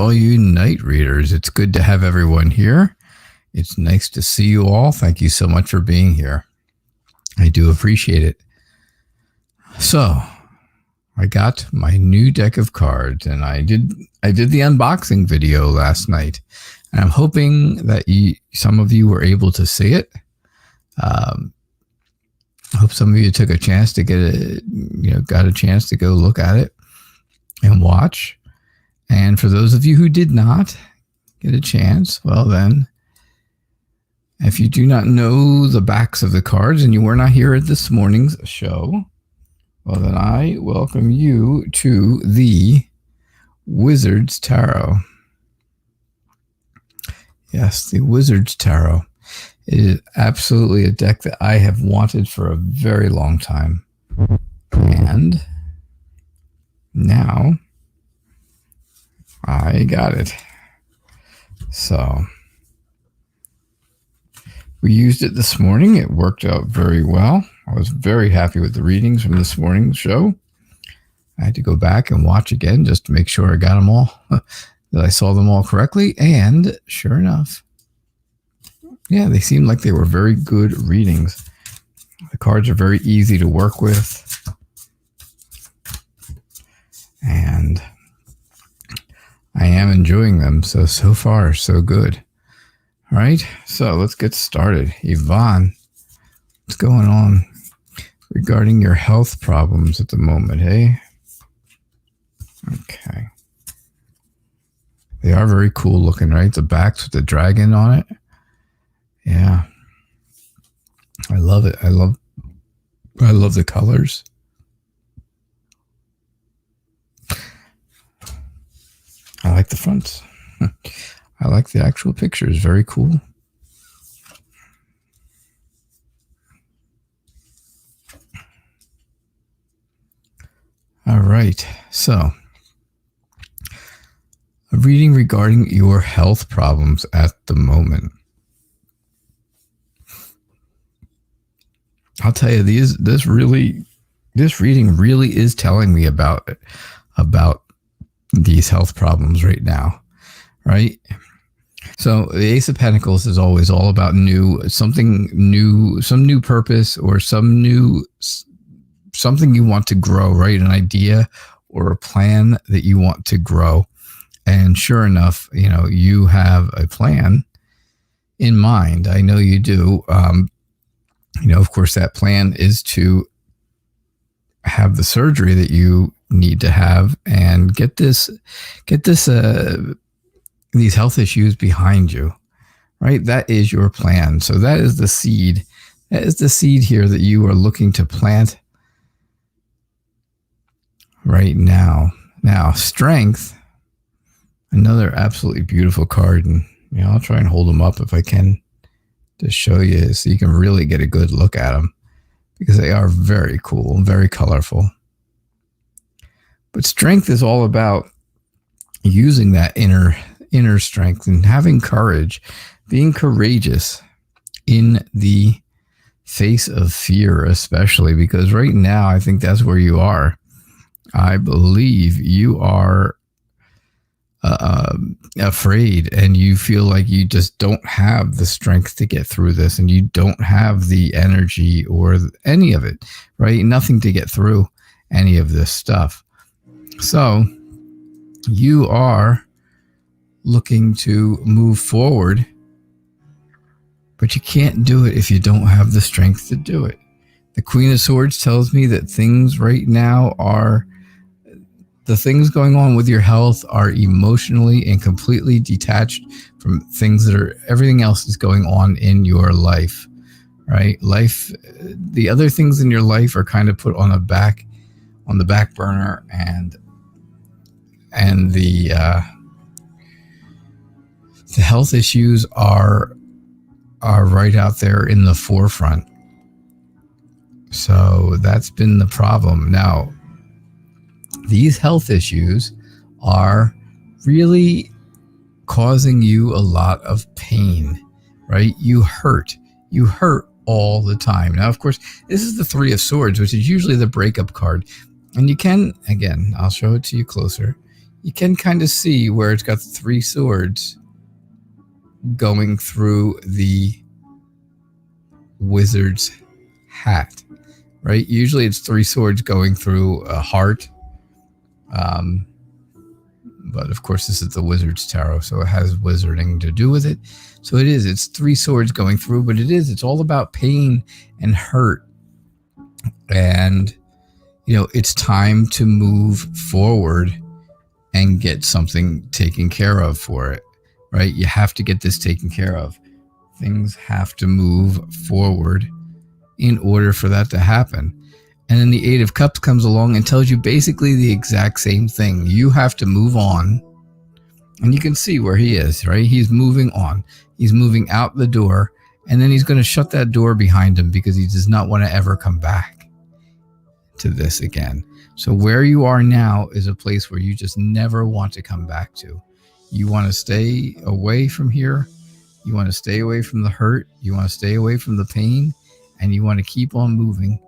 all you night readers. It's good to have everyone here. It's nice to see you all. Thank you so much for being here. I do appreciate it. So, I got my new deck of cards, and I did the unboxing video last night, and I'm hoping that some of you were able to see it. I hope some of you took a chance to got a chance to go look at it and watch. And for those of you who did not get a chance, well then, if you do not know the backs of the cards and you were not here at this morning's show, well then I welcome you to the Wizard's Tarot. Yes, the Wizard's Tarot. It is absolutely a deck that I have wanted for a very long time. And now I got it. So we used it this morning. It worked out very well. I was very happy with the readings from this morning's show. I had to go back and watch again just to make sure I got them all, that I saw them all correctly. And sure enough, yeah, they seemed like they were very good readings. The cards are very easy to work with. And I am enjoying them. So far, so good. All right, so let's get started. Yvonne, what's going on regarding your health problems at the moment, hey? Okay. They are very cool looking, right? The backs with the dragon on it. Yeah. I love it. I love the colors. I like the fronts. I like the actual pictures. Very cool. All right. So, a reading regarding your health problems at the moment. I'll tell you, this reading really is telling me about these health problems right now, right? So the Ace of Pentacles is always all about something new, some new purpose or something you want to grow, right? An idea or a plan that you want to grow. And sure enough, you have a plan in mind. I know you do. Of course, that plan is to have the surgery that you need to have and get these health issues behind you, right? That is your plan. So that is the seed. That is the seed here that you are looking to plant right now. Now, Strength, another absolutely beautiful card. And I'll try and hold them up if I can to show you so you can really get a good look at them, because they are very cool and very colorful. But Strength is all about using that inner strength and having courage, being courageous in the face of fear, especially because right now I think that's where you are. I believe you are afraid, and you feel like you just don't have the strength to get through this, and you don't have the energy or any of it, right? Nothing to get through any of this stuff. So you are looking to move forward, but you can't do it if you don't have the strength to do it. The Queen of Swords tells me that things right now the things going on with your health are emotionally and completely detached from things everything else is going on in your life, right? The other things in your life are kind of put on the back burner, and the health issues are right out there in the forefront. So that's been the problem. Now, these health issues are really causing you a lot of pain, right? You hurt all the time. Now, of course, this is the Three of Swords, which is usually the breakup card. And you can, again, I'll show it to you closer. you can kind of see where it's got 3 swords going through the wizard's hat, right? Usually it's 3 swords going through a heart. But of course, this is the Wizard's Tarot, so it has wizarding to do with it. So it's 3 swords going through, but it's all about pain and hurt. And, it's time to move forward and get something taken care of for it, right? You have to get this taken care of. Things have to move forward in order for that to happen. And then the 8 of Cups comes along and tells you basically the exact same thing. You have to move on. And you can see where he is, right? He's moving on. He's moving out the door. And then he's going to shut that door behind him because he does not want to ever come back to this again. So where you are now is a place where you just never want to come back to. You want to stay away from here. You want to stay away from the hurt. You want to stay away from the pain. And you want to keep on moving.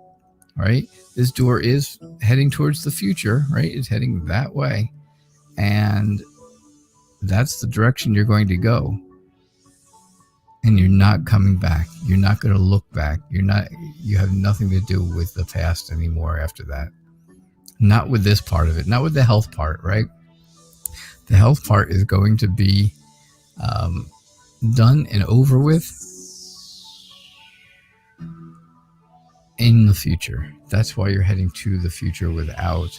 Right? This door is heading towards the future, right? It's heading that way. And that's the direction you're going to go. And you're not coming back. You're not going to look back. You have nothing to do with the past anymore after that. Not with this part of it. Not with the health part, right? The health part is going to be done and over with in the future. That's why you're heading to the future without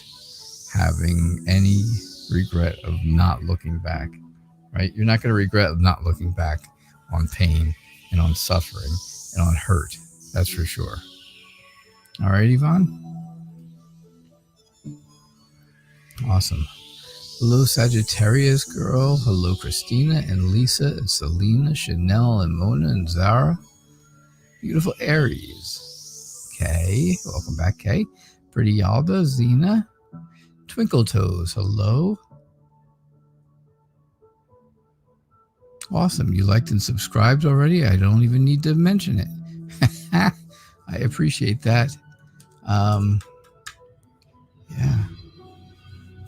having any regret of not looking back, right? You're not going to regret not looking back on pain and on suffering and on hurt. That's for sure. All right, Yvonne? Awesome. Hello, Sagittarius girl. Hello, Christina and Lisa and Selena, Chanel and Mona and Zara. Beautiful Aries. Kay, welcome back, Kay. Pretty Yalda, Zena, Twinkle Toes, hello. Awesome, you liked and subscribed already. I don't even need to mention it. I appreciate that. Yeah,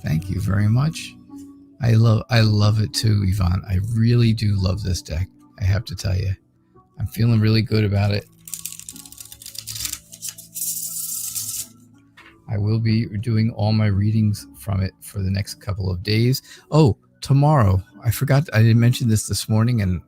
thank you very much. I love it too, Yvonne. I really do love this deck. I have to tell you, I'm feeling really good about it. I will be doing all my readings from it for the next couple of days. Oh, tomorrow. I forgot. I didn't mention this morning, and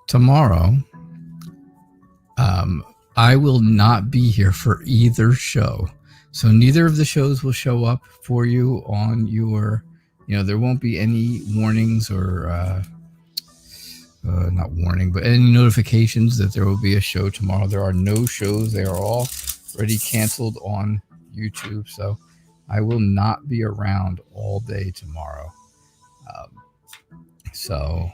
tomorrow, I will not be here for either show. So neither of the shows will show up for you on your, there won't be any warnings or, not warning, but any notifications that there will be a show tomorrow. There are no shows. They are all already canceled on YouTube. So I will not be around all day tomorrow. So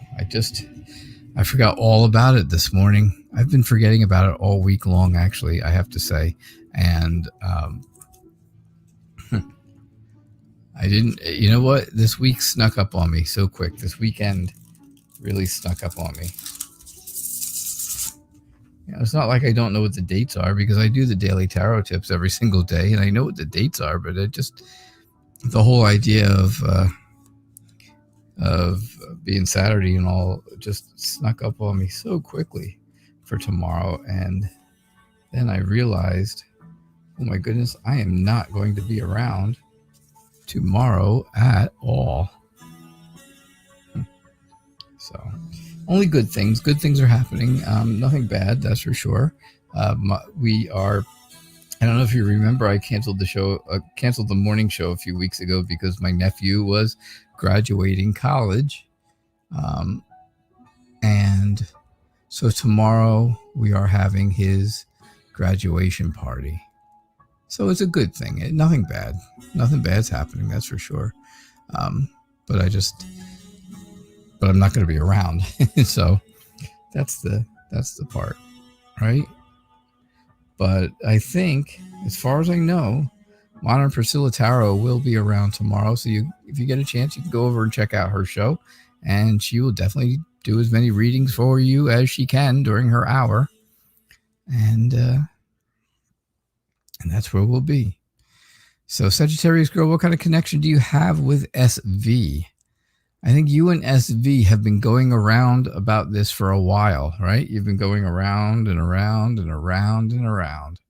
I forgot all about it this morning. I've been forgetting about it all week long, actually, I have to say. And I didn't, you know what? This week snuck up on me so quick. This weekend really snuck up on me. It's not like I don't know what the dates are, because I do the daily tarot tips every single day and I know what the dates are, but the whole idea of being Saturday and all just snuck up on me so quickly for tomorrow. And then I realized, oh my goodness, I am not going to be around tomorrow at all. So only good things. Good things are happening. Nothing bad, that's for sure. We are, I don't know if you remember, I canceled the morning show a few weeks ago because my nephew was graduating college. And so tomorrow we are having his graduation party. So it's a good thing. Nothing bad. Nothing bad's happening, that's for sure. But I'm not going to be around. So that's the part, right? But I think as far as I know, Modern Priscilla Tarot will be around tomorrow. So if you get a chance, you can go over and check out her show. And she will definitely do as many readings for you as she can during her hour. And that's where we'll be. So Sagittarius girl, what kind of connection do you have with SV? I think you and SV have been going around about this for a while, right? You've been going around and around and around and around.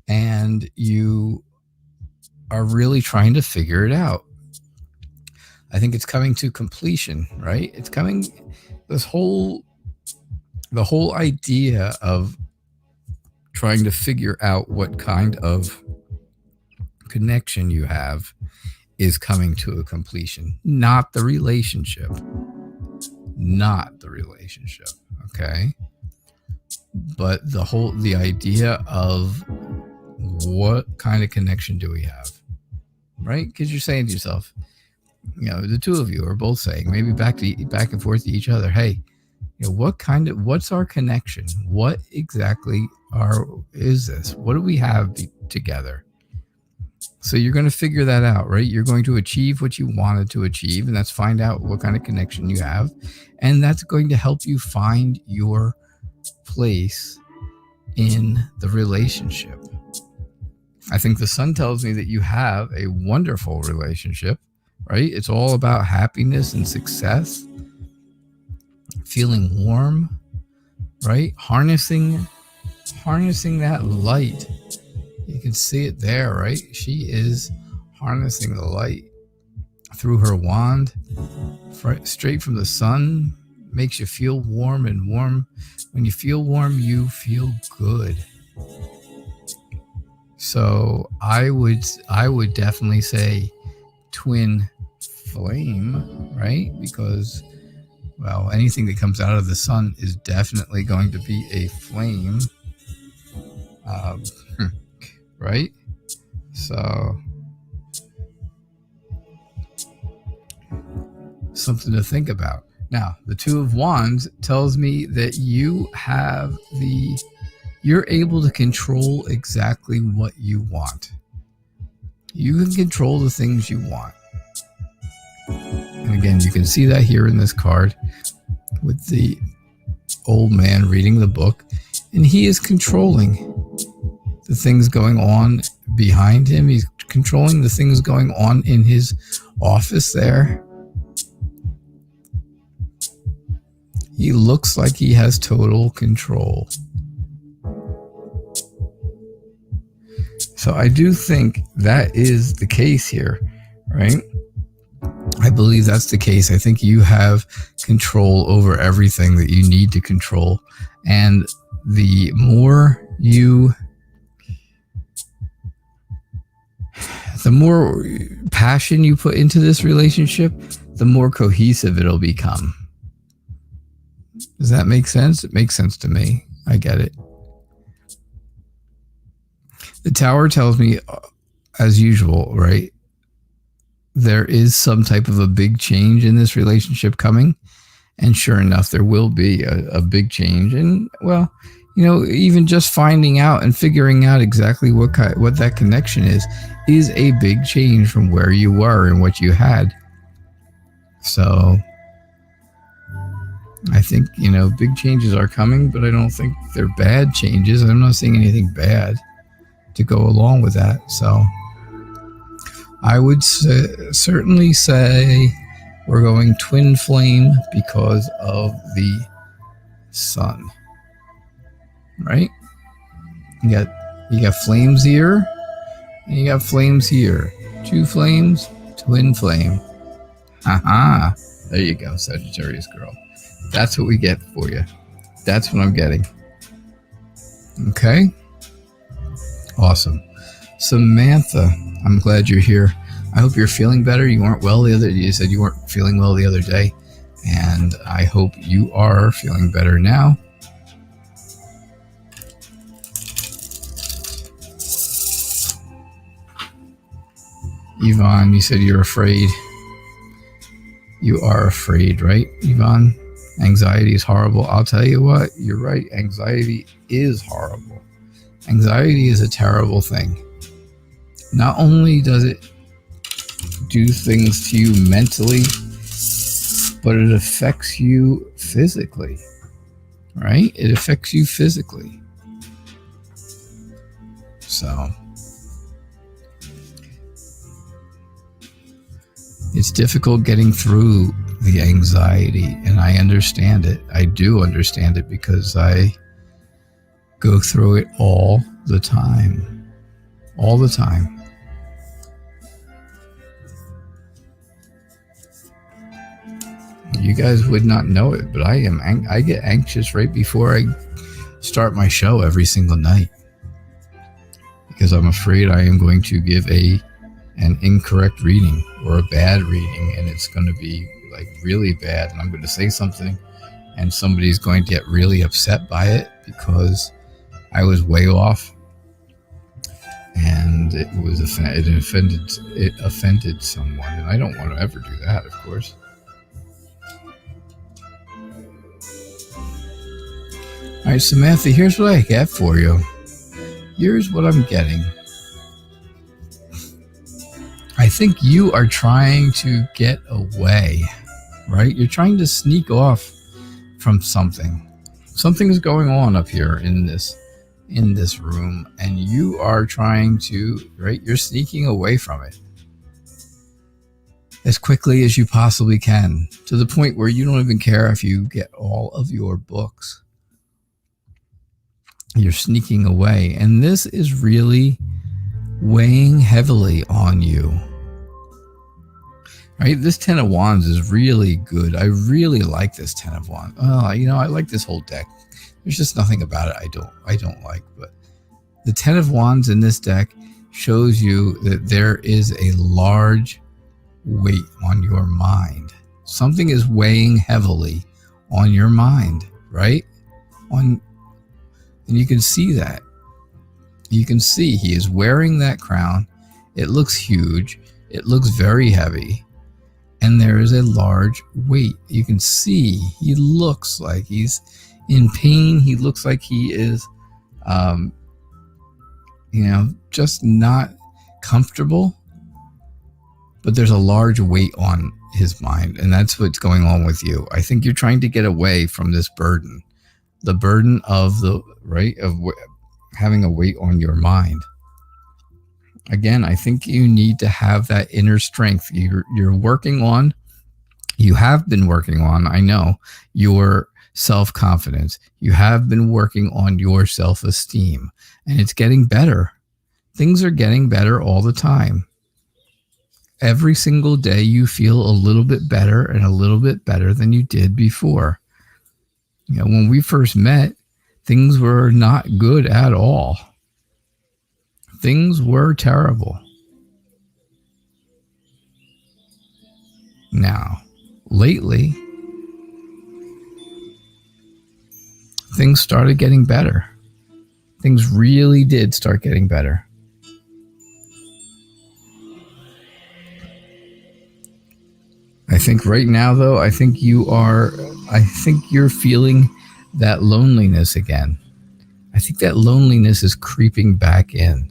And you are really trying to figure it out. I think it's coming to completion, right? It's coming, the whole idea of trying to figure out what kind of connection you have is coming to a completion, not the relationship, okay? But the idea of what kind of connection do we have, right? Because you're saying to yourself, the two of you are both saying, maybe back and forth to each other, hey, what's our connection? What exactly is this? What do we have together? So you're going to figure that out, right? You're going to achieve what you wanted to achieve, and that's find out what kind of connection you have. And that's going to help you find your place in the relationship. I think the sun tells me that you have a wonderful relationship, right? It's all about happiness and success, feeling warm, right? Harnessing that light. You can see it there, right? She is harnessing the light through her wand, straight from the sun. Makes you feel warm, and warm. When you feel warm, you feel good. So I would definitely say twin flame, right? Because, well, anything that comes out of the sun is definitely going to be a flame. Right? So something to think about. Now, the Two of Wands tells me that you're able to control exactly what you want. You can control the things you want. And again, you can see that here in this card with the old man reading the book, and he is controlling the things going on behind him. He's controlling the things going on in his office there. He looks like he has total control. So I do think that is the case here, right? I believe that's the case. I think you have control over everything that you need to control. And the more passion you put into this relationship, the more cohesive it'll become. Does that make sense? It makes sense to me. I get it. The Tower tells me, as usual, right? There is some type of a big change in this relationship coming. And sure enough, there will be a big change. And, well, even just finding out and figuring out exactly what that connection is a big change from where you were and what you had. So I think, big changes are coming, but I don't think they're bad changes. I'm not seeing anything bad to go along with that. So I would certainly say we're going twin flame because of the sun, right? You got flames here, and you got flames here. Two flames, twin flame. Haha. There you go, Sagittarius girl. That's what we get for you. That's what I'm getting. Okay? Awesome. Samantha, I'm glad you're here. I hope you're feeling better. You weren't well you said you weren't feeling well the other day. And I hope you are feeling better now. Yvonne, you said you're afraid. You are afraid, right, Yvonne? Anxiety is horrible. I'll tell you what, you're right. Anxiety is horrible. Anxiety is a terrible thing. Not only does it do things to you mentally, but it affects you physically, right? It affects you physically. So it's difficult getting through the anxiety, and I understand it. I do understand it because I go through it all the time. All the time. You guys would not know it, but I get anxious right before I start my show every single night because I'm afraid I am going to give an incorrect reading or a bad reading, and it's going to be like really bad, and I'm going to say something and somebody's going to get really upset by it because I was way off, and it offended someone, and I don't want to ever do that, of course. All right, Samantha, here's what I get for you. Here's what I'm getting. I think you are trying to get away, right? You're trying to sneak off from something. Something is going on up here in this room, and you are trying to, right? You're sneaking away from it as quickly as you possibly can, to the point where you don't even care if you get all of your books. You're sneaking away, and this is really weighing heavily on you. Right? This Ten of Wands is really good. I really like this Ten of Wands. I like this whole deck. There's just nothing about it I don't like. But the Ten of Wands in this deck shows you that there is a large weight on your mind. Something is weighing heavily on your mind, right? And you can see that. You can see he is wearing that crown. It looks huge. It looks very heavy. And there is a large weight. You can see he looks like he's in pain. He looks like he is, just not comfortable. But there's a large weight on his mind. And that's what's going on with you. I think you're trying to get away from this burden. The burden of having a weight on your mind. Again, I think you need to have that inner strength. You have been working on, I know, your self-confidence. You have been working on your self-esteem, and it's getting better. Things are getting better all the time. Every single day you feel a little bit better and a little bit better than you did before. When we first met, things were not good at all. Things were terrible. Now, lately, things started getting better. Things really did start getting better. I think right now, though, I think you're feeling that loneliness again. I think that loneliness is creeping back in.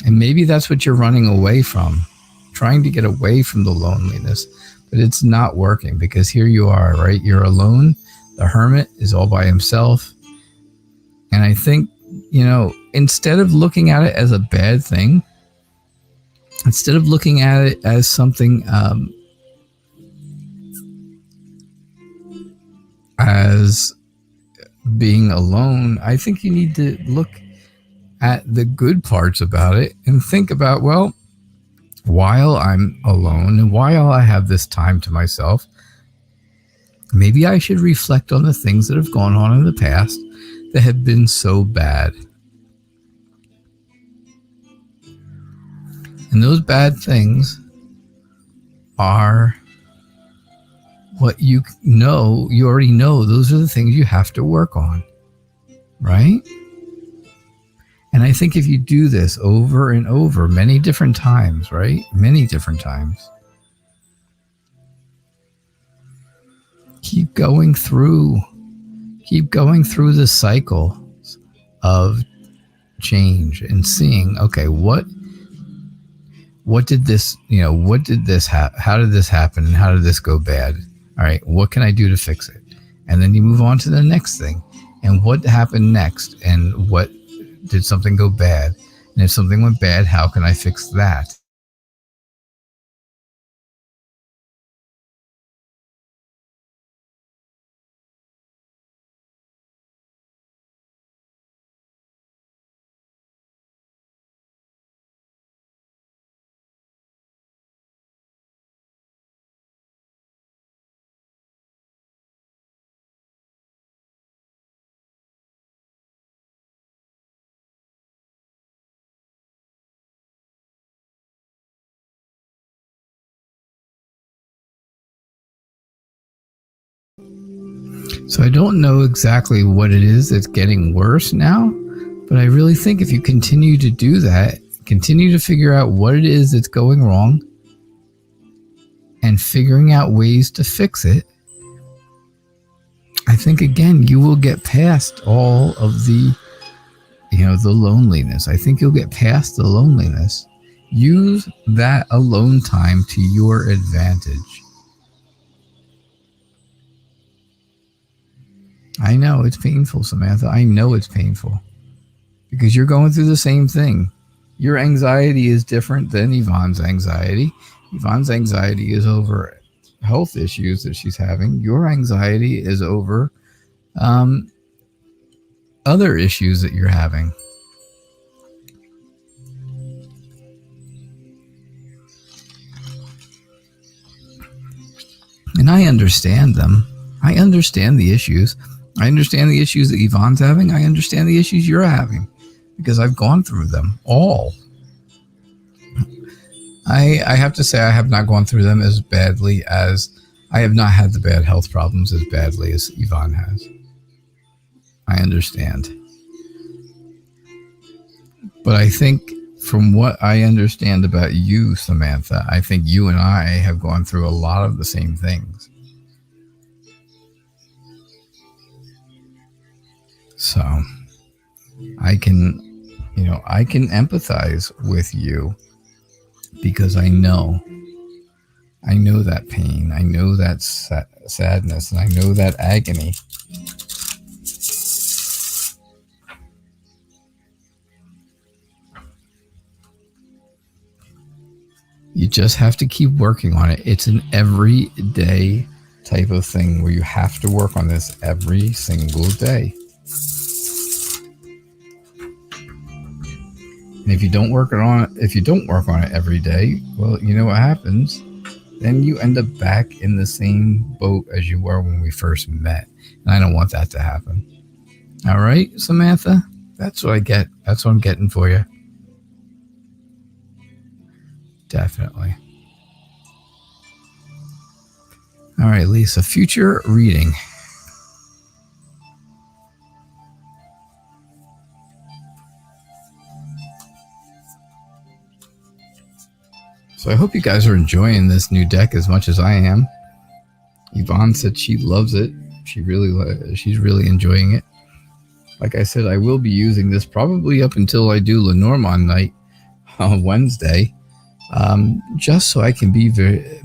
And maybe that's what you're running away from, trying to get away from the loneliness, but it's not working because here you are, right? You're alone. The hermit is all by himself. And I think, instead of looking at it as a bad thing, instead of looking at it as something, as being alone, I think you need to look at the good parts about it and think about, well, while I'm alone and while I have this time to myself, maybe I should reflect on the things that have gone on in the past that have been so bad. And those bad things are what you already know. Those are the things you have to work on, right? And I think if you do this over and over many different times, right? Many different times. Keep going through the cycle of change and seeing, okay, what did this, what did this how did this happen and how did this go bad? All right, what can I do to fix it? And then you move on to the next thing. And what happened next? And what did something go bad? And if something went bad, how can I fix that? So I don't know exactly what it is that's getting worse now, but I really think if you continue to do that, continue to figure out what it is that's going wrong and figuring out ways to fix it, I think, again, you will get past all of the, the loneliness. I think you'll get past the loneliness. Use that alone time to your advantage. I know it's painful, Samantha. I know it's painful because you're going through the same thing. Your anxiety is different than Yvonne's anxiety. Yvonne's anxiety is over health issues that she's having. Your anxiety is over other issues that you're having. And I understand them. I understand the issues. I understand the issues that Yvonne's having. I understand the issues you're having because I've gone through them all. I have to say I have not gone through them as badly as I have not had the bad health problems as badly as Yvonne has. I understand. But I think from what I understand about you, Samantha, I think you and I have gone through a lot of the same things. So I can empathize with you because I know that pain. I know that sadness, and I know that agony. You just have to keep working on it. It's an everyday type of thing where you have to work on this every single day. And if you don't work on it every day, well, you know what happens? Then you end up back in the same boat as you were when we first met. And I don't want that to happen. All right, Samantha? That's what I get. That's what I'm getting for you. Definitely. All right, Lisa, future reading. So I hope you guys are enjoying this new deck as much as I am. Yvonne said she loves it. She's really enjoying it. Like I said, I will be using this probably up until I do Lenormand night on Wednesday, just so I can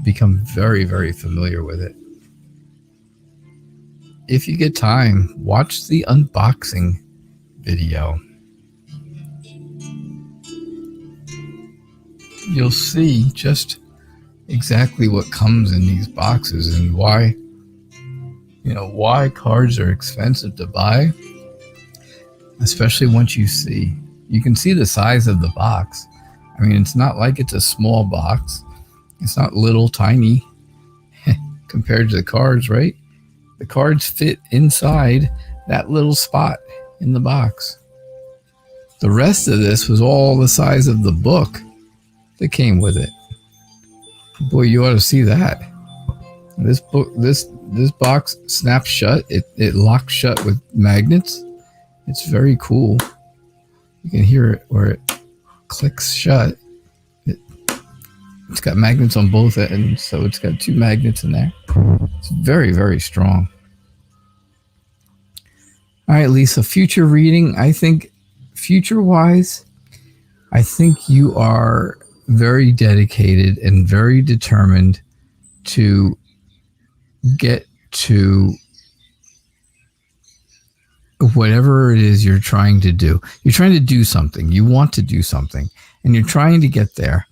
become very, very familiar with it. If you get time, watch the unboxing video. You'll see just exactly what comes in these boxes and why cards are expensive to buy, especially once you can see the size of the box. I mean, it's not like it's a small box. It's not little tiny compared to the cards, right? The cards fit inside that little spot in the box. The rest of this was all the size of the book that came with it. Boy, you ought to see that. This box snaps shut. It locks shut with magnets. It's very cool. You can hear it where it clicks shut. It's got magnets on both ends, so it's got 2 magnets in there. It's very, very strong. All right, Lisa, future reading. I think future-wise, I think you are very dedicated and very determined to get to whatever it is you're trying to do. You're trying to do something. You want to do something, and you're trying to get there,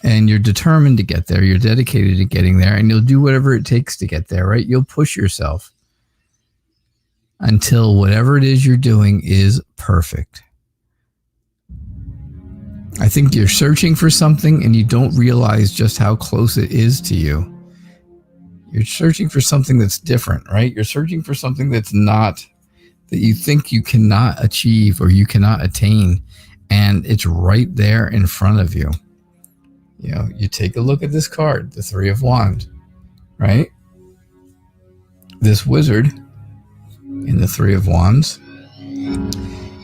and you're determined to get there. You're dedicated to getting there, and you'll do whatever it takes to get there, right? You'll push yourself until whatever it is you're doing is perfect. I think you're searching for something and you don't realize just how close it is to you. You're searching for something that's different, right? You're searching for something that's not, that you think you cannot achieve or you cannot attain, and it's right there in front of you. You know, you take a look at this card, the Three of Wands, right? This wizard in the Three of Wands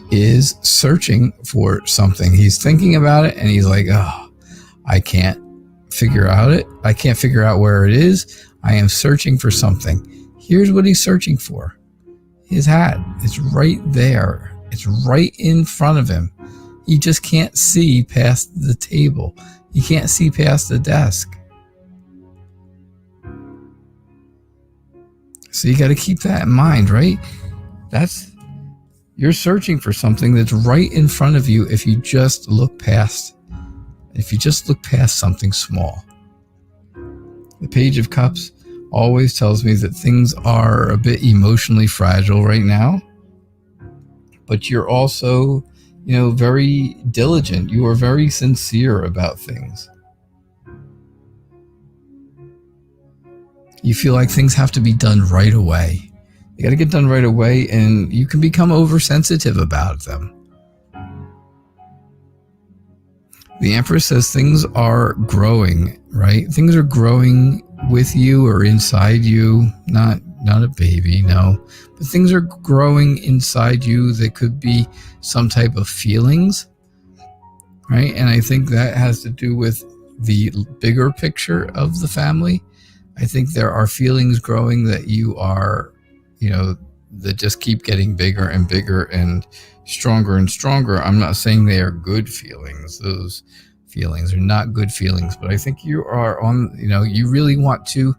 is searching for something. He's thinking about it and he's like, oh, I can't figure out it. I can't figure out where it is. I am searching for something. Here's what he's searching for. His hat. It's right there. It's right in front of him. He just can't see past the table. He can't see past the desk. So you got to keep that in mind, right? You're searching for something that's right in front of you if you just look past something small. The Page of Cups always tells me that things are a bit emotionally fragile right now, but you're also, very diligent. You are very sincere about things. You feel like things have to be done right away. You got to get done right away, and you can become oversensitive about them. The Empress says things are growing, right? Things are growing with you or inside you. Not a baby, no. But things are growing inside you that could be some type of feelings, right? And I think that has to do with the bigger picture of the family. I think there are feelings growing that you are, that just keep getting bigger and bigger and stronger and stronger. I'm not saying they are good feelings. Those feelings are not good feelings, but I think you are you really want to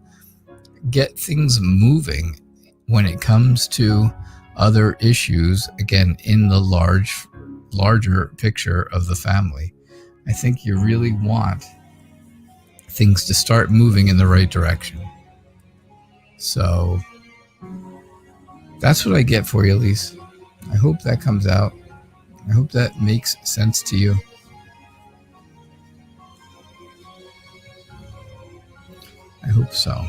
get things moving when it comes to other issues, again, in the larger picture of the family. I think you really want things to start moving in the right direction. So that's what I get for you, Elise. I hope that comes out. I hope that makes sense to you. I hope so.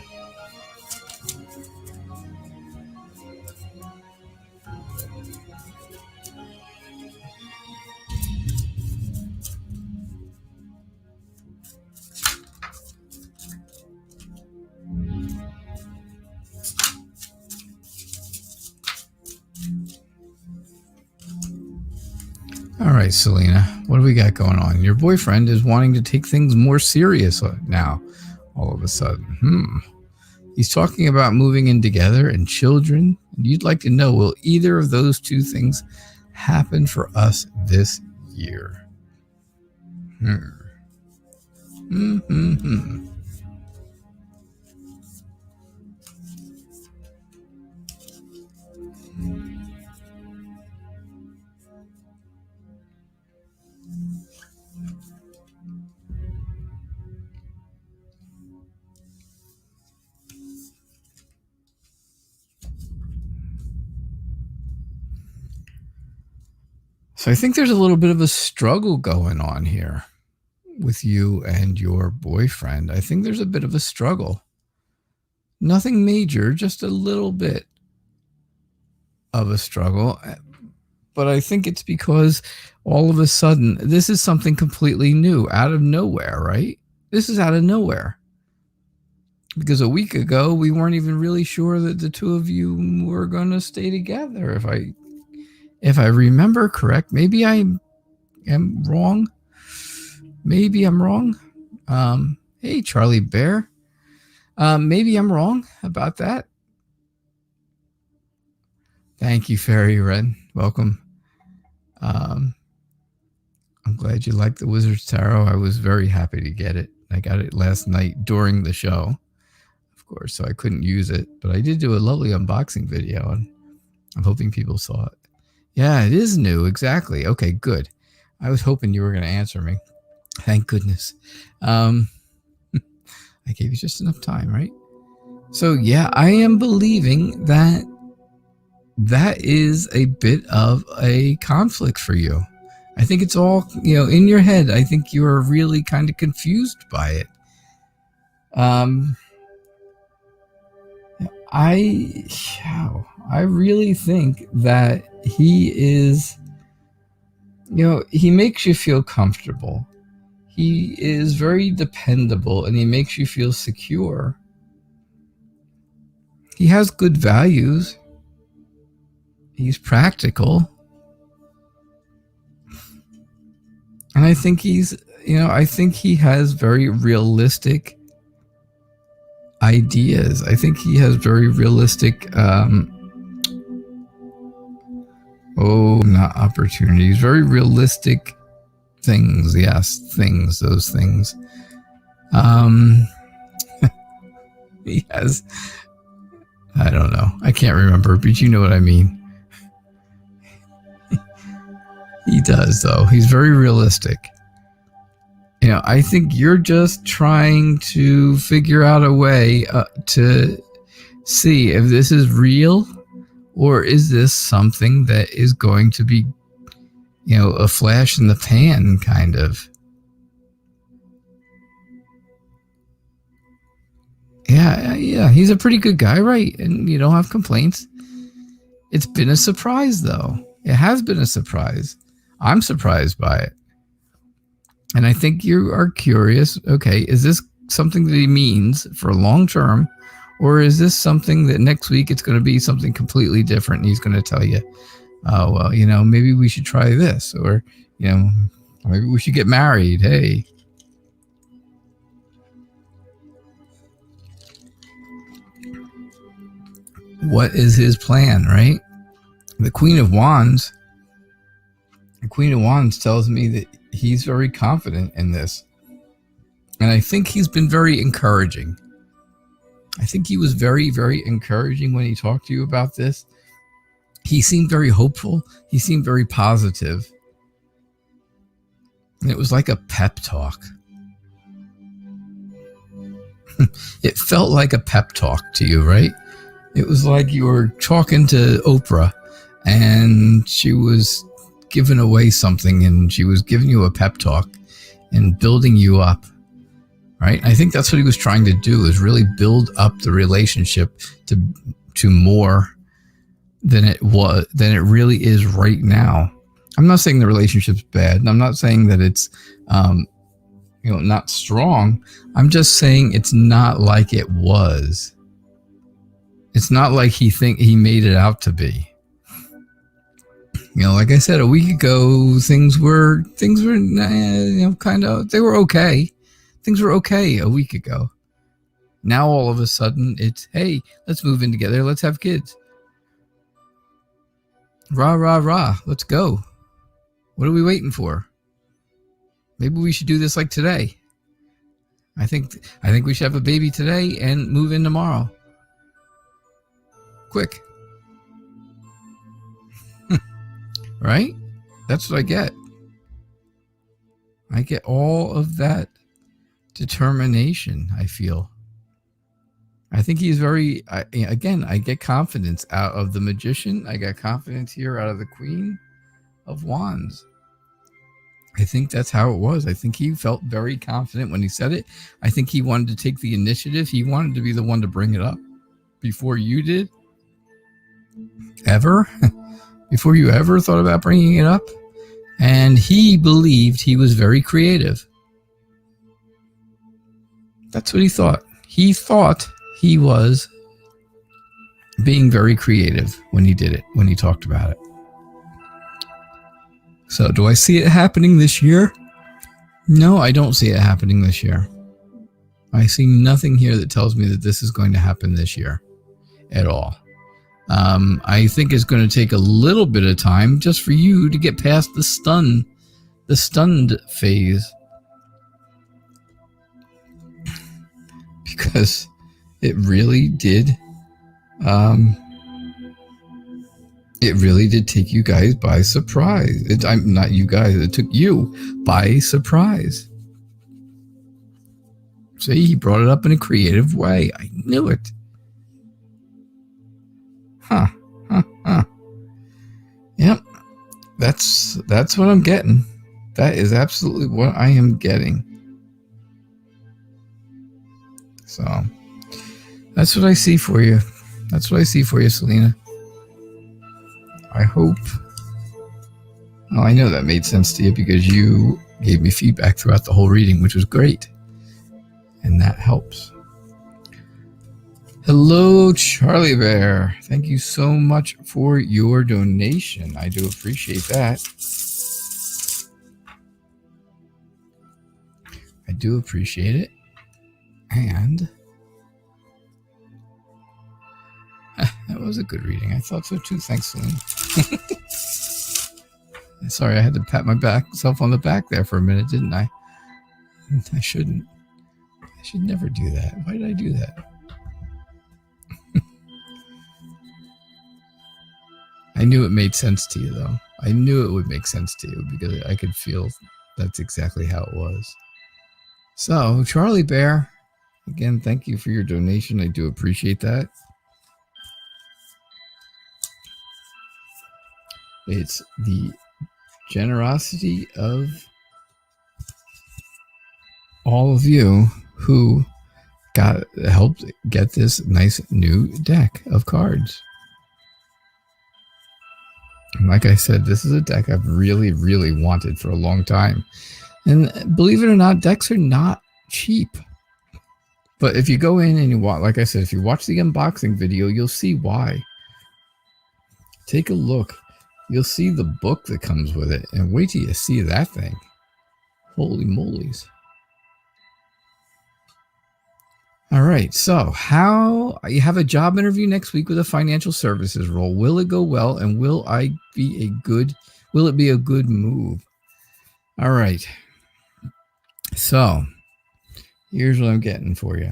All right, Selena, what do we got going on? Your boyfriend is wanting to take things more serious now, all of a sudden. He's talking about moving in together and children. And you'd like to know, will either of those two things happen for us this year? So I think there's a little bit of a struggle going on here with you and your boyfriend. I think there's a bit of a struggle. Nothing major, just a little bit of a struggle. But I think it's because all of a sudden, this is something completely new, out of nowhere, right? This is out of nowhere. Because a week ago, we weren't even really sure that the two of you were going to stay together, if I remember correct. Maybe I am wrong. Maybe I'm wrong. Hey, Charlie Bear. Maybe I'm wrong about that. Thank you, Fairy Red. Welcome. I'm glad you liked the Wizard's Tarot. I was very happy to get it. I got it last night during the show, of course, so I couldn't use it. But I did do a lovely unboxing video, and I'm hoping people saw it. Yeah, it is new. Exactly. Okay, good. I was hoping you were going to answer me. Thank goodness. I gave you just enough time, right? So, yeah, I am believing that is a bit of a conflict for you. I think it's all, in your head. I think you are really kind of confused by it. I really think that he is, he makes you feel comfortable. He is very dependable, and he makes you feel secure. He has good values. He's practical. And I think I think he has very realistic ideas. I think he has very realistic, not opportunities, very realistic things. Yes, things, those things. He has, I don't know. I can't remember, but you know what I mean. He does, though. He's very realistic. I think you're just trying to figure out a way to see if this is real, or is this something that is going to be, a flash in the pan, kind of. Yeah, he's a pretty good guy, right? And you don't have complaints. It's been a surprise, though. It has been a surprise. I'm surprised by it. And I think you are curious, okay, is this something that he means for long term, or is this something that next week it's going to be something completely different, and he's going to tell you, oh, well, maybe we should try this, or, maybe we should get married, hey. What is his plan, right? The Queen of Wands tells me that he's very confident in this. And I think he's been very encouraging. I think he was very, very encouraging when he talked to you about this. He seemed very hopeful. He seemed very positive. And it was like a pep talk. It felt like a pep talk to you, right? It was like you were talking to Oprah, and she was giving away something, and she was giving you a pep talk and building you up, right? I think that's what he was trying to do, is really build up the relationship to more than it really is right now. I'm not saying the relationship's bad, and I'm not saying that it's not strong. I'm just saying it's not like it was. It's not like he made it out to be. Like I said, a week ago, things were kind of, they were okay. Things were okay a week ago. Now all of a sudden it's, hey, let's move in together. Let's have kids. Rah, rah, rah. Let's go. What are we waiting for? Maybe we should do this like today. I think we should have a baby today and move in tomorrow. Quick. Right? That's what I get. I get all of that determination, I feel. I think he's very, I get confidence out of the Magician. I got confidence here out of the Queen of Wands. I think that's how it was. I think he felt very confident when he said it. I think he wanted to take the initiative. He wanted to be the one to bring it up before you did. Ever? Before you ever thought about bringing it up. And he believed he was very creative. That's what he thought. He thought he was being very creative when he did it, when he talked about it. So do I see it happening this year? No, I don't see it happening this year. I see nothing here that tells me that this is going to happen this year at all. I think it's going to take a little bit of time just for you to get past the stunned phase. Because it really did take you guys by surprise. I'm not you guys, it took you by surprise. See, he brought it up in a creative way. I knew it. Huh. Yep. That's what I'm getting. That is absolutely what I am getting. So that's what I see for you. That's what I see for you, Selena. I hope. Well, I know that made sense to you because you gave me feedback throughout the whole reading, which was great. And that helps. Hello, Charlie Bear. Thank you so much for your donation. I do appreciate that. I do appreciate it. And that was a good reading. I thought so too. Thanks, Celine. Sorry, I had to pat myself on the back there for a minute, didn't I? I shouldn't. I should never do that. Why did I do that? I knew it made sense to you, though. I knew it would make sense to you because I could feel that's exactly how it was. So, Charlie Bear, again, thank you for your donation. I do appreciate that. It's the generosity of all of you who helped get this nice new deck of cards. And like I said, this is a deck I've really, really wanted for a long time. And believe it or not, decks are not cheap. But if you go in and you watch, like I said, if you watch the unboxing video, you'll see why. Take a look. You'll see the book that comes with it. And wait till you see that thing. Holy molies. All right, so you have a job interview next week with a financial services role. Will it go well, and will it be a good move? All right. So, here's what I'm getting for you.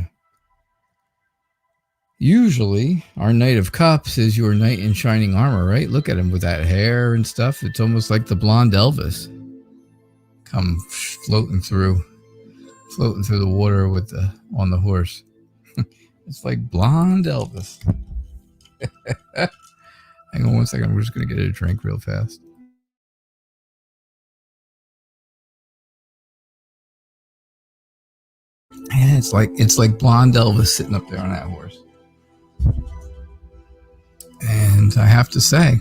Usually, our Knight of Cups is your knight in shining armor, right? Look at him with that hair and stuff. It's almost like the blonde Elvis. Come floating through the water on the horse. It's like blonde Elvis. Hang on one second. We're just going to get a drink real fast. And it's like blonde Elvis sitting up there on that horse. And I have to say,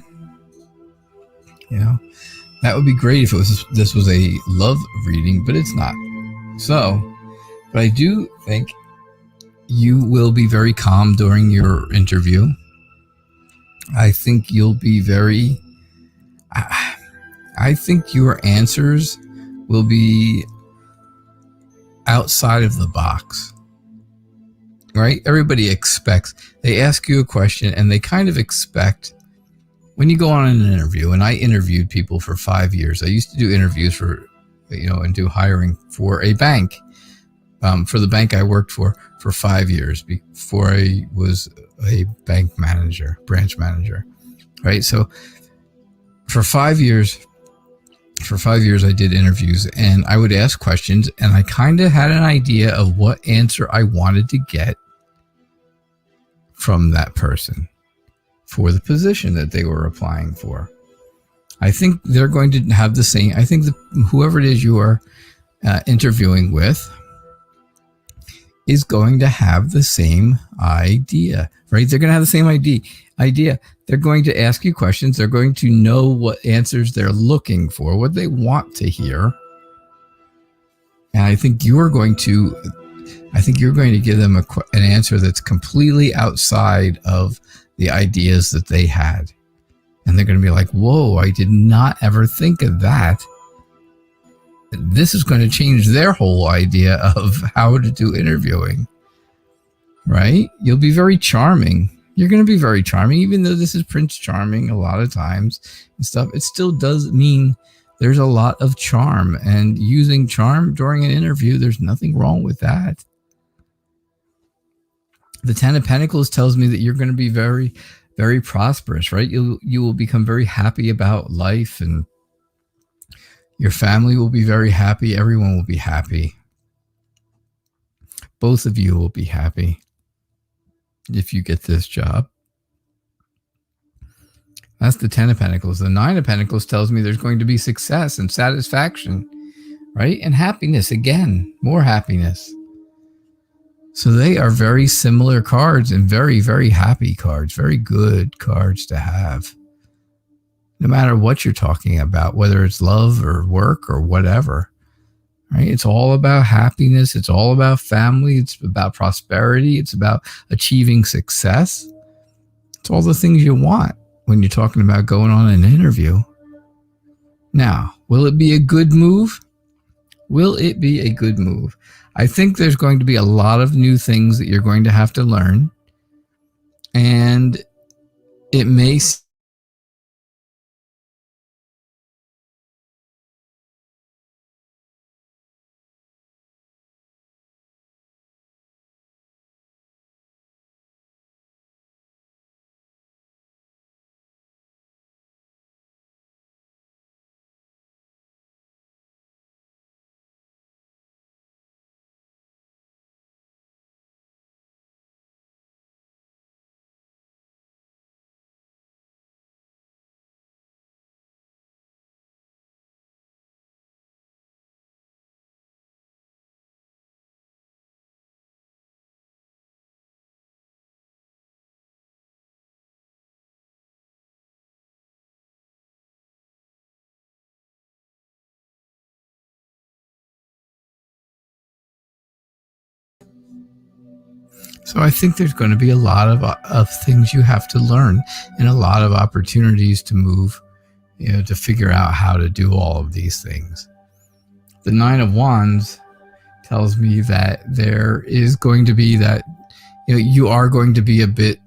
that would be great if this was a love reading, but it's not. So, but I do think you will be very calm during your interview. I think you'll be I think your answers will be outside of the box, right? Everybody they ask you a question and they kind of expect when you go on an interview, and I interviewed people for 5 years. I used to do interviews and do hiring for a bank, for the bank I worked for 5 years before I was a bank manager, branch manager, right? So for 5 years I did interviews, and I would ask questions, and I kind of had an idea of what answer I wanted to get from that person for the position that they were applying for. I think they're going to have the same. I think whoever it is you are interviewing with is going to have the same idea, right? They're going to have the same idea. They're going to ask you questions. They're going to know what answers they're looking for, what they want to hear. And I think you're going to give them an answer that's completely outside of the ideas that they had. And they're going to be like, whoa, I did not ever think of that. This is going to change their whole idea of how to do interviewing, right? You'll be very charming. You're going to be very charming, even though this is Prince Charming a lot of times and stuff. It still does mean there's a lot of charm, and using charm during an interview, there's nothing wrong with that. The Ten of Pentacles tells me that you're going to be very, very prosperous, right? You will become very happy about life, and your family will be very happy. Everyone will be happy. Both of you will be happy if you get this job. That's the Ten of Pentacles. The Nine of Pentacles tells me there's going to be success and satisfaction, right? And happiness again, more happiness. So they are very similar cards and very, very happy cards, very good cards to have. No matter what you're talking about, whether it's love or work or whatever, right? It's all about happiness. It's all about family. It's about prosperity. It's about achieving success. It's all the things you want when you're talking about going on an interview. Now, will it be a good move? Will it be a good move? I think there's going to be a lot of new things that you're going to have to learn. And it may So I think there's going to be a lot of things you have to learn, and a lot of opportunities to move, to figure out how to do all of these things. The Nine of Wands tells me that there is going to be that, you are going to be a bit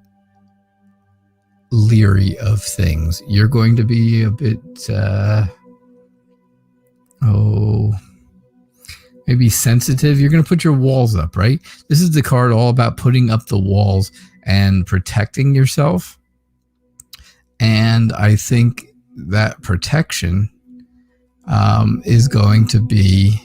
leery of things. You're going to be a bit, maybe sensitive. You're going to put your walls up, right? This is the card all about putting up the walls and protecting yourself. And I think that protection is going to be,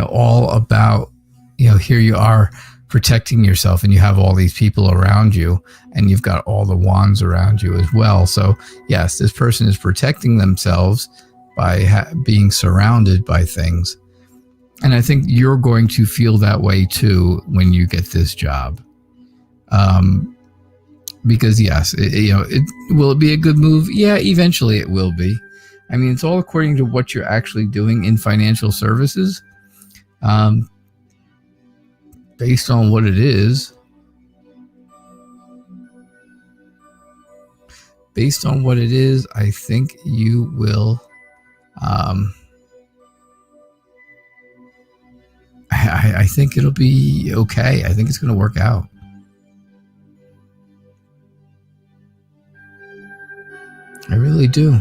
all about, here you are protecting yourself, and you have all these people around you, and you've got all the wands around you as well. So yes, this person is protecting themselves by being surrounded by things. And I think you're going to feel that way too when you get this job. Because yes, will it be a good move? Yeah, eventually it will be. I mean, it's all according to what you're actually doing in financial services. Based on what it is. I think you will. I think it'll be okay. I think it's going to work out. I really do.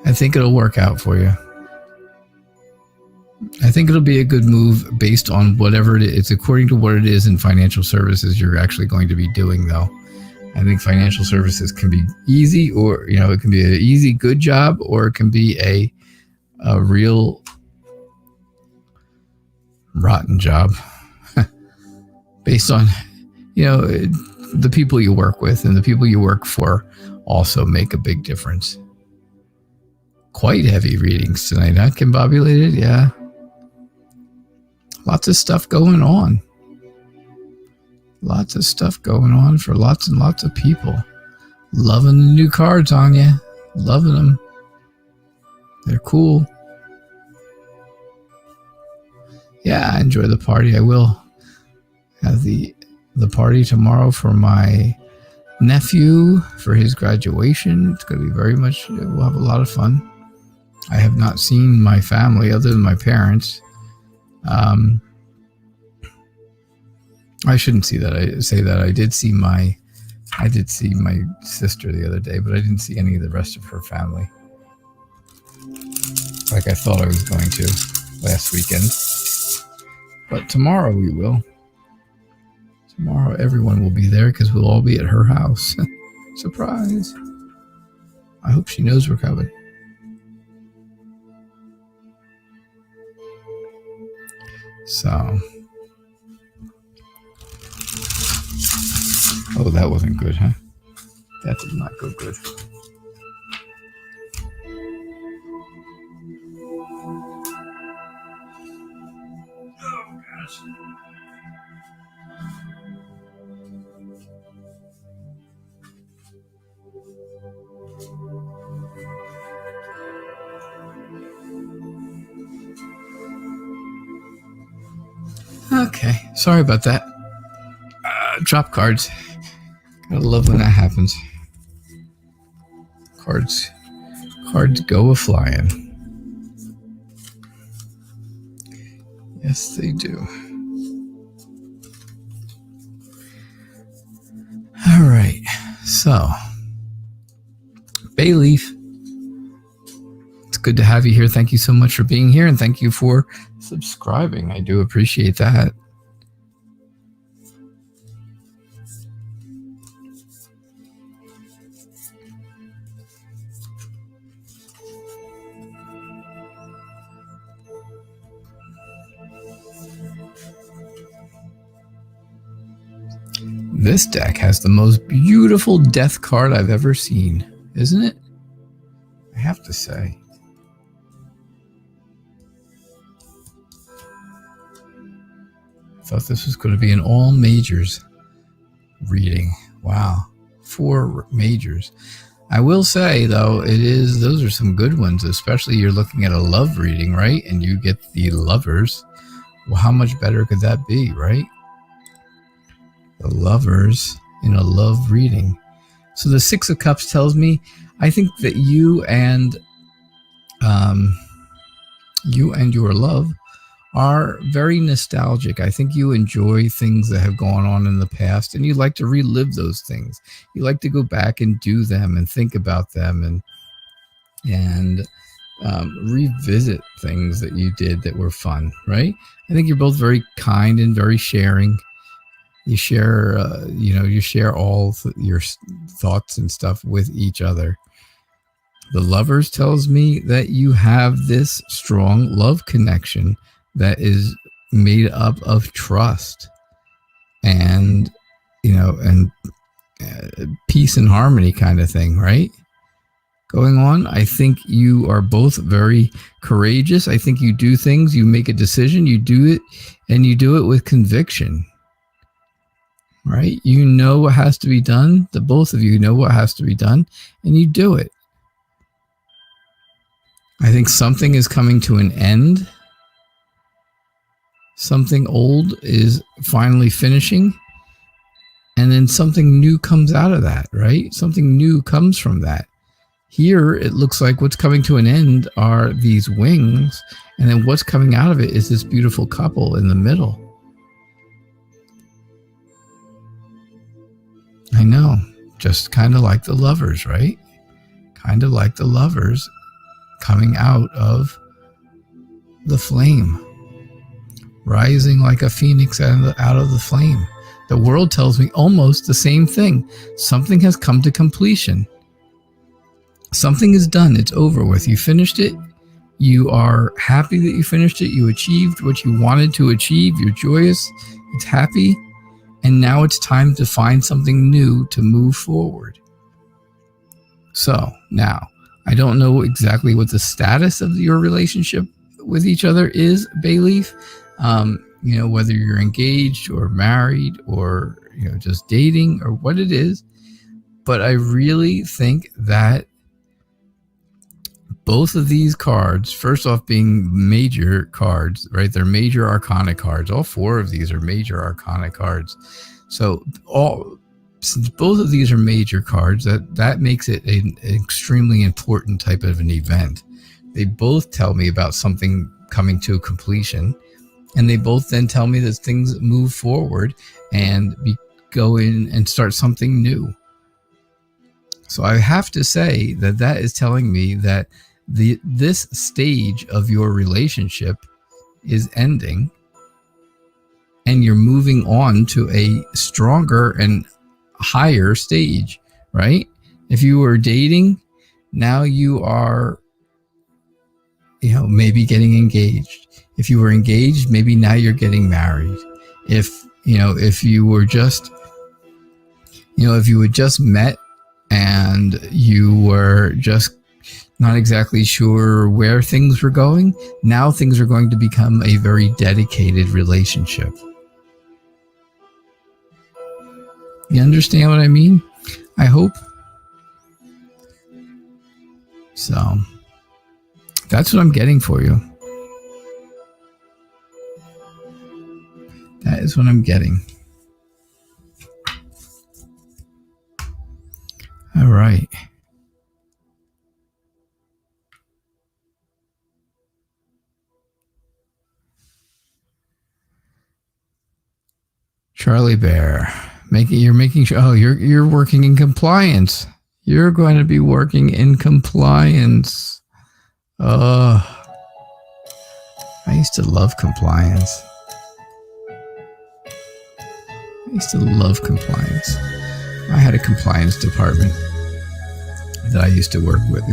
I think it'll work out for you. I think it'll be a good move based on whatever it is. It's according to what it is in financial services you're actually going to be doing, though. I think financial services can be easy, or, it can be an easy, good job, or it can be a real rotten job based on, the people you work with, and the people you work for also make a big difference. Quite heavy readings tonight, huh? Combobulated, yeah. Lots of stuff going on. Lots of stuff going on for lots and lots of people. Loving the new cards on you. Loving them. They're cool. Yeah, I enjoy the party. I will have the party tomorrow for my nephew for his graduation. It's going to be we'll have a lot of fun. I have not seen my family other than my parents. I shouldn't say that. I did see my I did see my sister the other day, but I didn't see any of the rest of her family, like I thought I was going to last weekend. But tomorrow we will. Tomorrow everyone will be there because we'll all be at her house. Surprise. I hope she knows we're coming. So. Oh, that wasn't good, huh? That did not go good. Oh, gosh. Okay, sorry about that. Drop cards. Gotta love when that happens. Cards go a-flying. Yes, they do. All right, so Bayleaf, it's good to have you here. Thank you so much for being here, and thank you for subscribing. I do appreciate that. This deck has the most beautiful death card I've ever seen, isn't it? I have to say. I thought this was going to be an all majors reading. Wow. 4 majors. I will say, though, those are some good ones, especially you're looking at a love reading, right? And you get the Lovers. Well, how much better could that be, right? The Lovers in a love reading. So the 6 of Cups tells me, I think that you and your love are very nostalgic. I think you enjoy things that have gone on in the past, and you like to relive those things. You like to go back and do them and think about them and revisit things that you did that were fun, right? I think you're both very kind and very sharing. You share, you share all your thoughts and stuff with each other. The Lovers tells me that you have this strong love connection that is made up of trust and, peace and harmony kind of thing, right? Going on. I think you are both very courageous. I think you do things, you make a decision, you do it, and you do it with conviction. Right? You know what has to be done. The both of you know what has to be done, and you do it. I think something is coming to an end. Something old is finally finishing, and then something new comes out of that, right? Something new comes from that. Here, it looks like what's coming to an end are these wings, and then what's coming out of it is this beautiful couple in the middle. I know, just kind of like the Lovers, right? Kind of like the Lovers coming out of the flame, rising like a phoenix out of the flame. The world tells me almost the same thing. Something has come to completion. Something is done. It's over with. You finished it. You are happy that you finished it. You achieved what you wanted to achieve. You're joyous. It's happy. And now it's time to find something new to move forward. So now, I don't know exactly what the status of your relationship with each other is, Bayleaf. Whether you're engaged or married or, just dating or what it is. But I really think that both of these cards, first off being major cards, right? They're major arcana cards. All 4 of these are major arcana cards. So since both of these are major cards, that makes it an extremely important type of an event. They both tell me about something coming to completion, and they both then tell me that things move forward and go in and start something new. So I have to say that that is telling me that this stage of your relationship is ending and you're moving on to a stronger and higher stage, right? If you were dating, now you are, maybe getting engaged. If you were engaged, maybe now you're getting married. If you were just, if you had just met and you were just not exactly sure where things were going, now things are going to become a very dedicated relationship. You understand what I mean? I hope. So, that's what I'm getting for you. That is what I'm getting. All right. Charlie Bear, you're making sure. Oh, you're working in compliance. You're going to be working in compliance. I used to love compliance. I had a compliance department that I used to work with.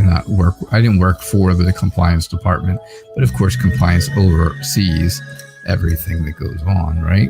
I didn't work for the compliance department, but of course, compliance oversees everything that goes on, right?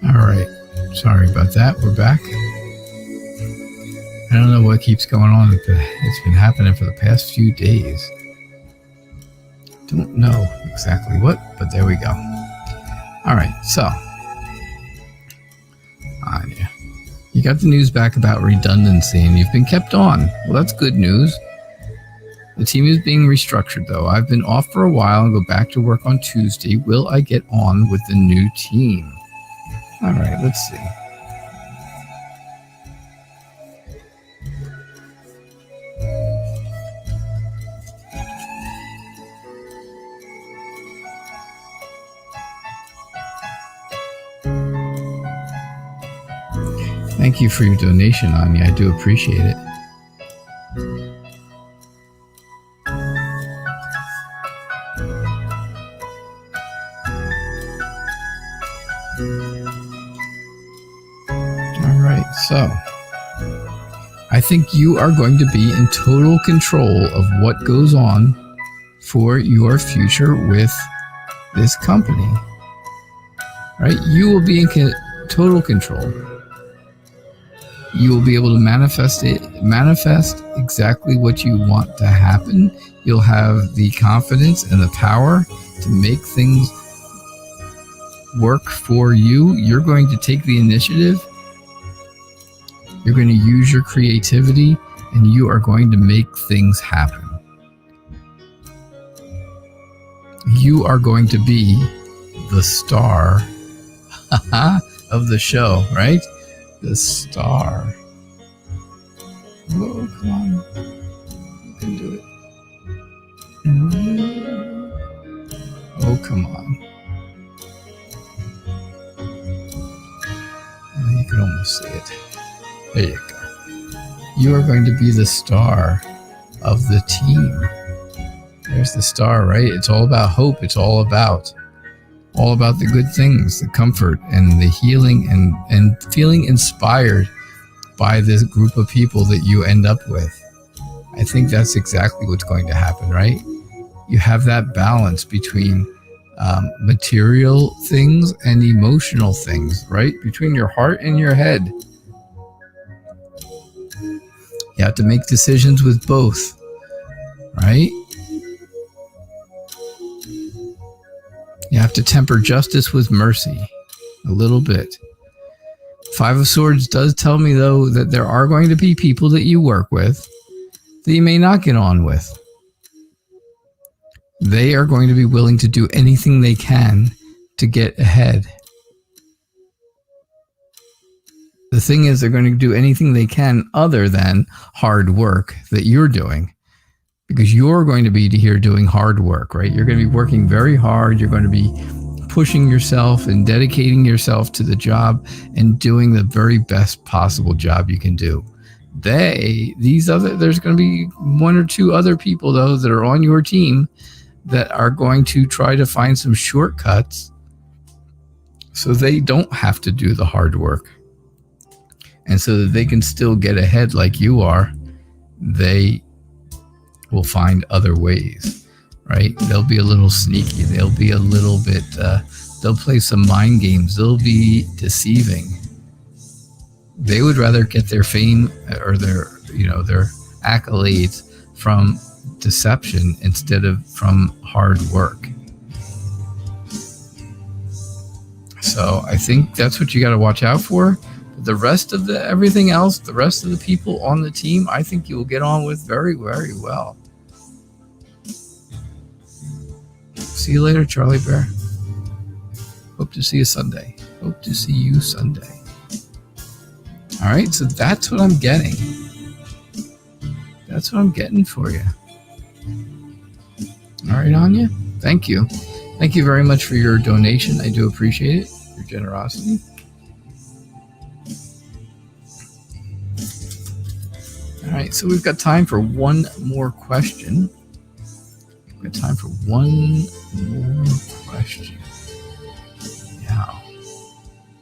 All right. Sorry about that. We're back. I don't know what keeps going on. It's been happening for the past few days. Don't know exactly what, but there we go. All right. So, Anya, you got the news back about redundancy and you've been kept on. Well, that's good news. The team is being restructured, though. I've been off for a while and go back to work on Tuesday. Will I get on with the new team? All right, let's see. Thank you for your donation, Anya. I do appreciate it. So, I think you are going to be in total control of what goes on for your future with this company. Right? You will be in total control. You will be able to manifest exactly what you want to happen. You'll have the confidence and the power to make things work for you. You're going to take the initiative. You're going to use your creativity and you are going to make things happen. You are going to be the star of the show, right? The star. Oh, come on. You can do it. Oh, come on. can almost see it. There you go. You are going to be the star of the team. There's the star, right? It's all about hope. It's all about the good things, the comfort and the healing and feeling inspired by this group of people that you end up with. I think that's exactly what's going to happen, right? You have that balance between material things and emotional things, right? Between your heart and your head. You have to make decisions with both, right? You have to temper justice with mercy a little bit. Five of Swords does tell me, though, that there are going to be people that you work with that you may not get on with. They are going to be willing to do anything they can to get ahead. The thing is, they're going to do anything they can other than hard work that you're doing. Because you're going to be here doing hard work, right? You're going to be working very hard. You're going to be pushing yourself and dedicating yourself to the job and doing the very best possible job you can do. There's going to be one or two other people, though, that are on your team that are going to try to find some shortcuts so they don't have to do the hard work. And so that they can still get ahead like you are, they will find other ways, right? They'll be a little sneaky. They'll be a little bit, they'll play some mind games. They'll be deceiving. They would rather get their fame or their accolades from deception instead of from hard work. So I think that's what you got to watch out for. The rest of everything else, the rest of the people on the team, I think you will get on with very, very well. See you later, Charlie Bear. Hope to see you Sunday. Hope to see you Sunday. All right, so that's what I'm getting. That's what I'm getting for you. All right, Anya. Thank you. Thank you very much for your donation. I do appreciate it, your generosity. All right, so we've got time for one more question. We've got time for one more question. Yeah.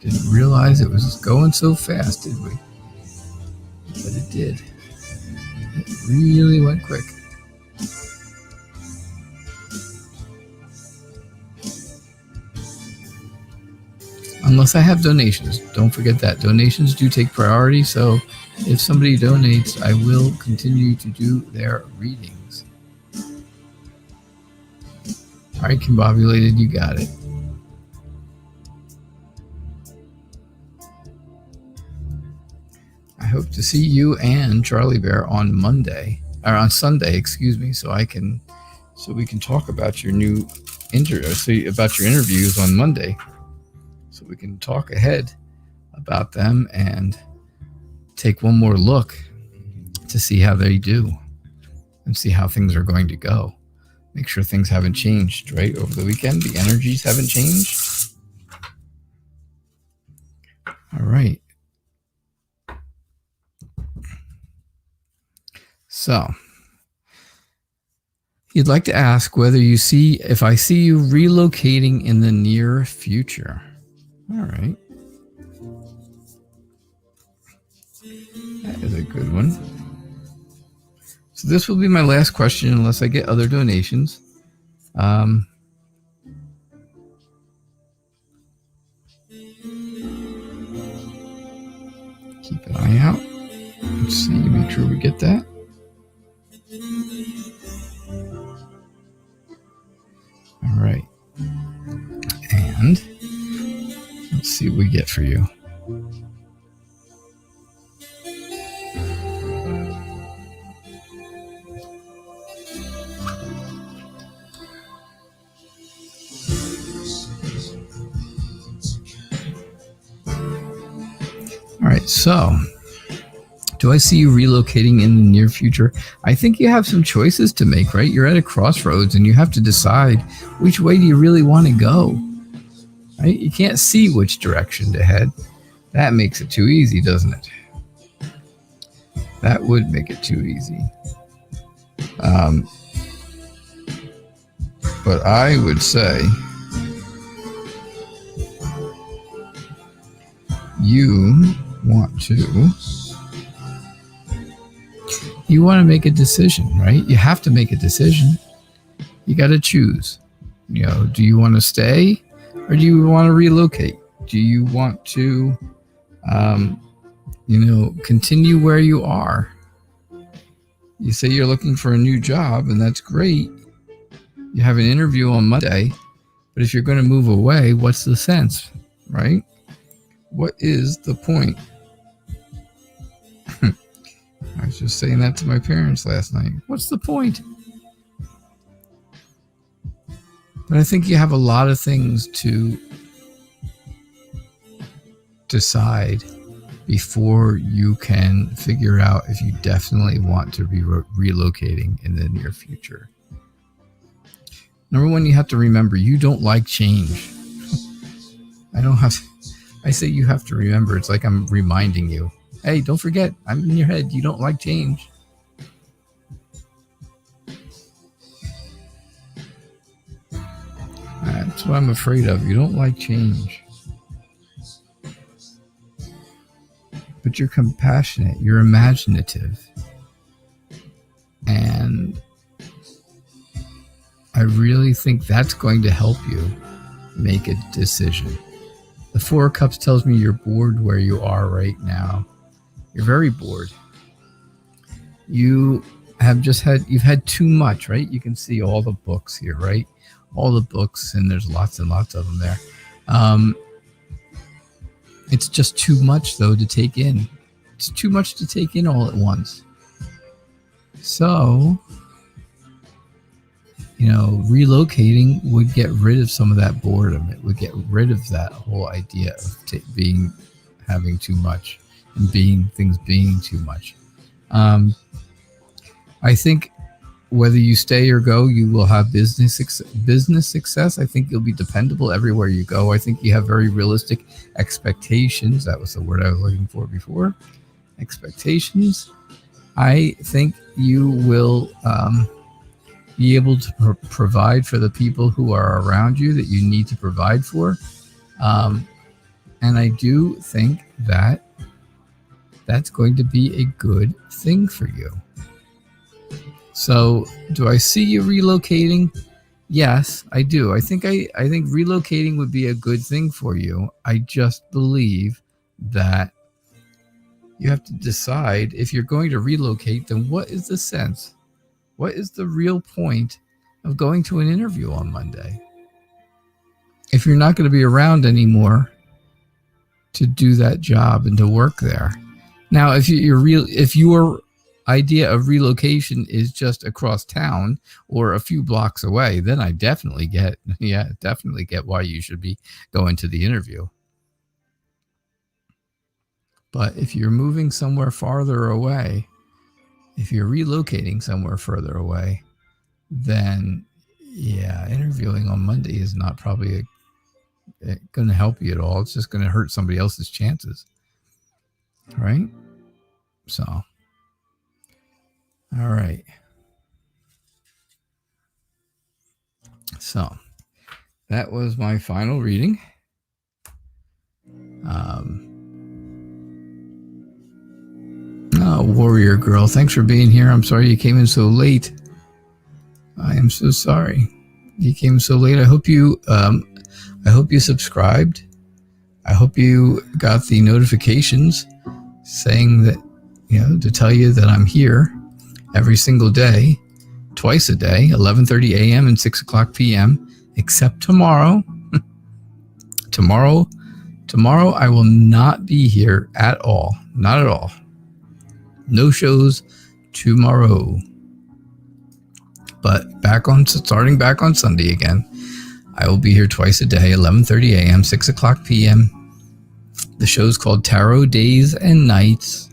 Didn't realize it was going so fast, did we? But it did. It really went quick. Unless I have donations. Don't forget that. Donations do take priority, so if somebody donates, I will continue to do their readings. All right, Combobulated, you got it. I hope to see you and Charlie Bear on Monday, or on Sunday, excuse me, so we can talk about your new about your interviews on Monday. So we can talk ahead about them and take one more look to see how they do and see how things are going to go. Make sure things haven't changed, right? Over the weekend, the energies haven't changed. All right. So, you'd like to ask if I see you relocating in the near future. All right. That is a good one. So this will be my last question unless I get other donations. Keep an eye out. Let's see, make sure we get that. All right. And let's see what we get for you. All right, so do I see you relocating in the near future? I think you have some choices to make, right? You're at a crossroads and you have to decide which way do you really want to go, right? You can't see which direction to head. That makes it too easy, doesn't it? That would make it too easy. But I would say you want to make a decision, right? You have to make a decision. You got to choose. Do you want to stay or do you want to relocate? Do you want to, continue where you are? You say you're looking for a new job, and that's great. You have an interview on Monday, but if you're going to move away, what's the sense, right? What is the point? I was just saying that to my parents last night. What's the point? But I think you have a lot of things to decide before you can figure out if you definitely want to be relocating in the near future. Number one, you have to remember you don't like change. I say you have to remember. It's like I'm reminding you. Hey, don't forget, I'm in your head. You don't like change. That's what I'm afraid of. You don't like change. But you're compassionate. You're imaginative. And I really think that's going to help you make a decision. The Four of Cups tells me you're bored where you are right now. You're very bored. You've had too much, right? You can see all the books here, right? All the books, and there's lots and lots of them there. It's just too much, though, to take in. It's too much to take in all at once. So, relocating would get rid of some of that boredom. It would get rid of that whole idea of having too much and things being too much. I think whether you stay or go, you will have business success. I think you'll be dependable everywhere you go. I think you have very realistic expectations. That was the word I was looking for before. Expectations. I think you will be able to provide for the people who are around you that you need to provide for. And I do think that that's going to be a good thing for you. So, do I see you relocating? Yes, I do. I think relocating would be a good thing for you. I just believe that you have to decide if you're going to relocate, then what is the sense? What is the real point of going to an interview on Monday? If you're not going to be around anymore to do that job and to work there. Now, if your idea of relocation is just across town or a few blocks away, then I definitely get why you should be going to the interview. But if you're moving somewhere farther away, if you're relocating somewhere further away, then interviewing on Monday is not probably going to help you at all. It's just going to hurt somebody else's chances. Right? So, all right. So, that was my final reading. Warrior Girl, thanks for being here. I'm sorry you came in so late. I am so sorry you came so late. I hope you subscribed. I hope you got the notifications saying that, to tell you that I'm here every single day, twice a day, 11:30 a.m. and 6 o'clock p.m., except tomorrow. Tomorrow I will not be here at all. Not at all. No shows tomorrow. But starting back on Sunday again, I will be here twice a day, 11:30 a.m., 6 o'clock p.m. The show's called Tarot Days and Nights,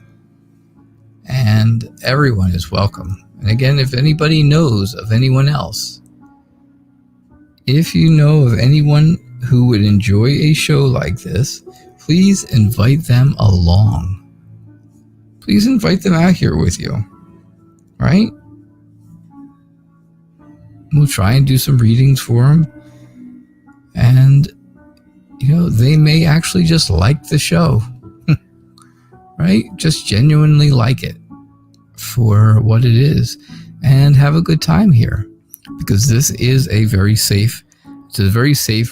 and everyone is welcome. And again, if anybody knows of anyone else, if you know of anyone who would enjoy a show like this, please invite them along. Please invite them out here with you, right? We'll try and do some readings for them. And, they may actually just like the show, right? Just genuinely like it for what it is and have a good time here, because this is a very safe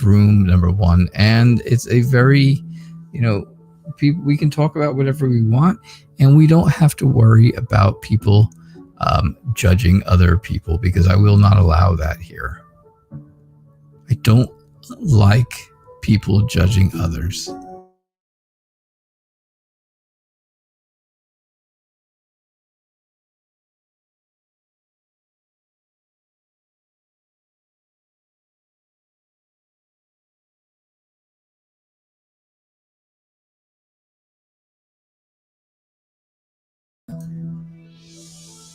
room, number one. And it's a very, we can talk about whatever we want, and we don't have to worry about people judging other people, because I will not allow that here. I don't like people judging others.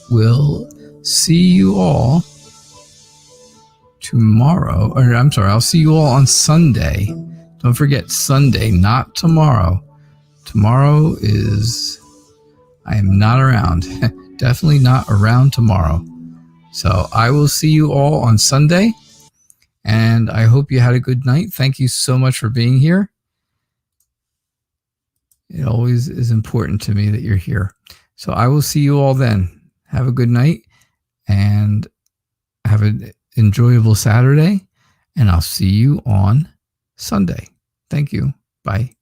We'll see you all tomorrow, or I'm sorry, I'll see you all on Sunday. Don't forget Sunday, not tomorrow. Tomorrow I am not around. Definitely not around tomorrow. So I will see you all on Sunday, and I hope you had a good night. Thank you so much for being here. It always is important to me that you're here. So I will see you all then. Have a good night and have an enjoyable Saturday, and I'll see you on Sunday. Thank you. Bye.